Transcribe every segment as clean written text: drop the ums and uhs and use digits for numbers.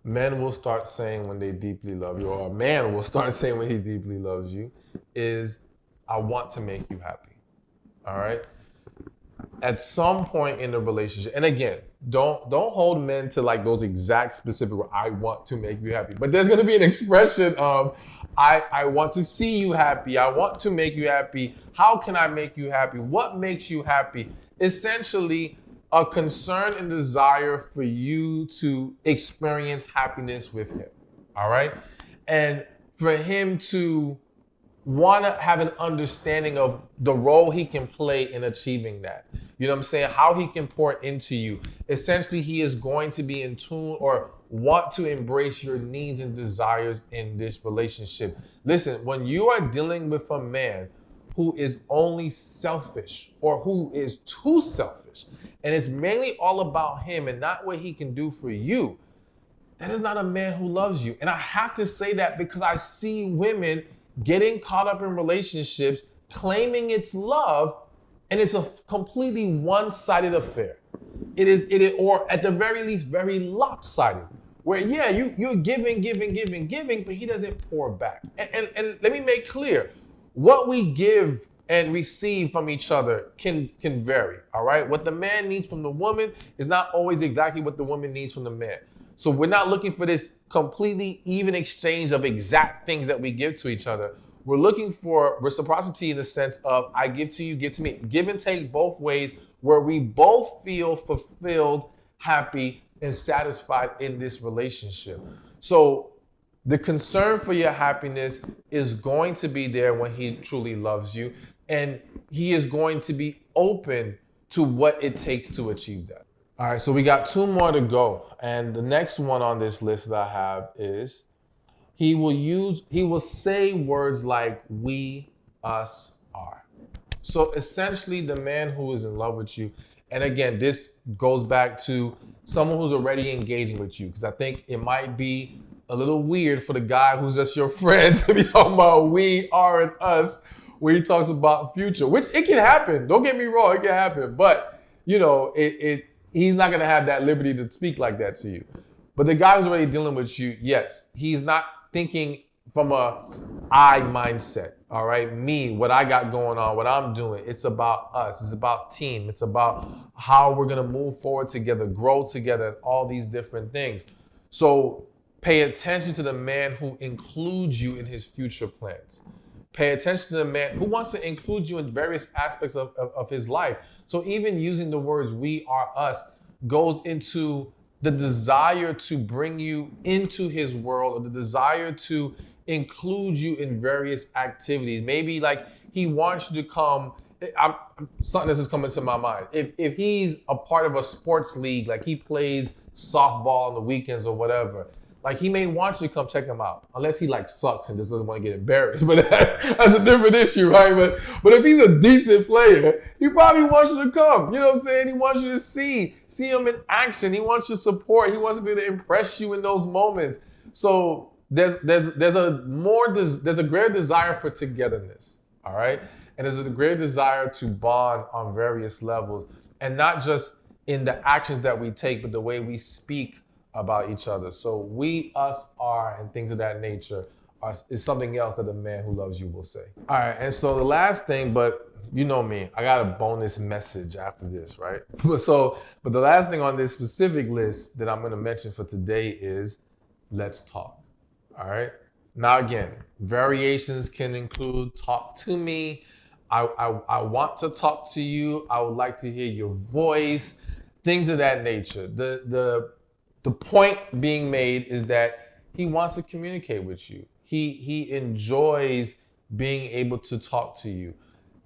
men will start saying when they deeply love you, or a man will start saying when he deeply loves you, is, I want to make you happy. All right? At some point in the relationship, and again, don't hold men to like those exact specific, I want to make you happy. But there's gonna be an expression of, I want to see you happy. I want to make you happy. How can I make you happy? What makes you happy? Essentially, a concern and desire for you to experience happiness with him. All right? And for him to want to have an understanding of the role he can play in achieving that. You know what I'm saying? How he can pour into you. Essentially, he is going to be in tune or want to embrace your needs and desires in this relationship. Listen, when you are dealing with a man who is only selfish or who is too selfish, and it's mainly all about him and not what he can do for you, that is not a man who loves you. And I have to say that because I see women getting caught up in relationships, claiming it's love, and it's a completely one-sided affair. It is, or at the very least, very lopsided. Where yeah, you're giving, but he doesn't pour back. And let me make clear, what we give and receive from each other can vary. All right, what the man needs from the woman is not always exactly what the woman needs from the man. So we're not looking for this completely even exchange of exact things that we give to each other. We're looking for reciprocity in the sense of I give to you, give to me, give and take both ways, where we both feel fulfilled, happy, and satisfied in this relationship. So the concern for your happiness is going to be there when he truly loves you, and he is going to be open to what it takes to achieve that. All right, so we got two more to go. And the next one on this list that I have is he will say words like we, us, are. So essentially the man who is in love with you, and again, this goes back to someone who's already engaging with you, because I think it might be a little weird for the guy who's just your friend to be talking about we, are, and us, where he talks about future, which it can happen. Don't get me wrong, it can happen. But, you know, he's not going to have that liberty to speak like that to you. But the guy who's already dealing with you, yes, he's not thinking from a I mindset, all right? Me, what I got going on, what I'm doing. It's about us. It's about team. It's about how we're going to move forward together, grow together, and all these different things. So pay attention to the man who includes you in his future plans. Pay attention to the man who wants to include you in various aspects of his life. So even using the words we, are, us goes into the desire to bring you into his world, or the desire to include you in various activities. Maybe like he wants you to come, something that's just coming to my mind. If he's a part of a sports league, like he plays softball on the weekends or whatever, like he may want you to come check him out, unless he like sucks and just doesn't want to get embarrassed. But that's a different issue, right? But if he's a decent player, he probably wants you to come. You know what I'm saying? He wants you to see him in action. He wants your support. He wants to be able to impress you in those moments. So there's a greater desire for togetherness, all right? And there's a greater desire to bond on various levels, and not just in the actions that we take, but the way we speak about each other. So we, us, are, and things of that nature is something else that the man who loves you will say. All right, and so the last thing, but you know me, I got a bonus message after this, right? But the last thing on this specific list that I'm gonna mention for today is let's talk, all right? Now again, variations can include talk to me, I want to talk to you, I would like to hear your voice, things of that nature. The point being made is that he wants to communicate with you. He enjoys being able to talk to you.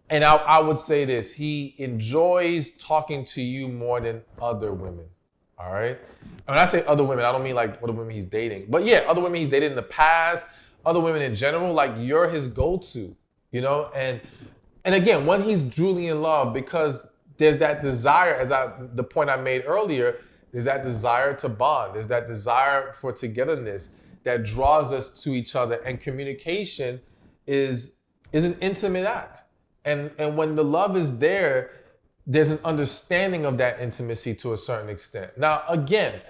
And I would say this, he enjoys talking to you more than other women, all right? And when I say other women, I don't mean like other women he's dating. But yeah, other women he's dated in the past, other women in general, like you're his go-to, you know? And again, when he's truly in love, because there's that desire, the point I made earlier, there's that desire to bond. There's that desire for togetherness that draws us to each other. And communication is an intimate act. And when the love is there, there's an understanding of that intimacy to a certain extent. Now, again,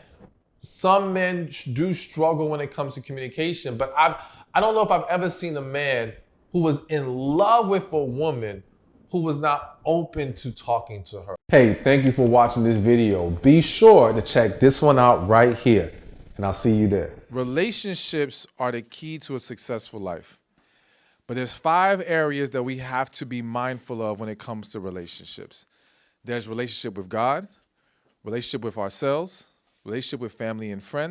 Some men do struggle when it comes to communication, but I don't know if I've ever seen a man who was in love with a woman who was not open to talking to her. Hey, thank you for watching this video. Be sure to check this one out right here, and I'll see you there. Relationships are the key to a successful life. But there's 5 areas that we have to be mindful of when it comes to relationships. There's relationship with God, relationship with ourselves, relationship with family and friends,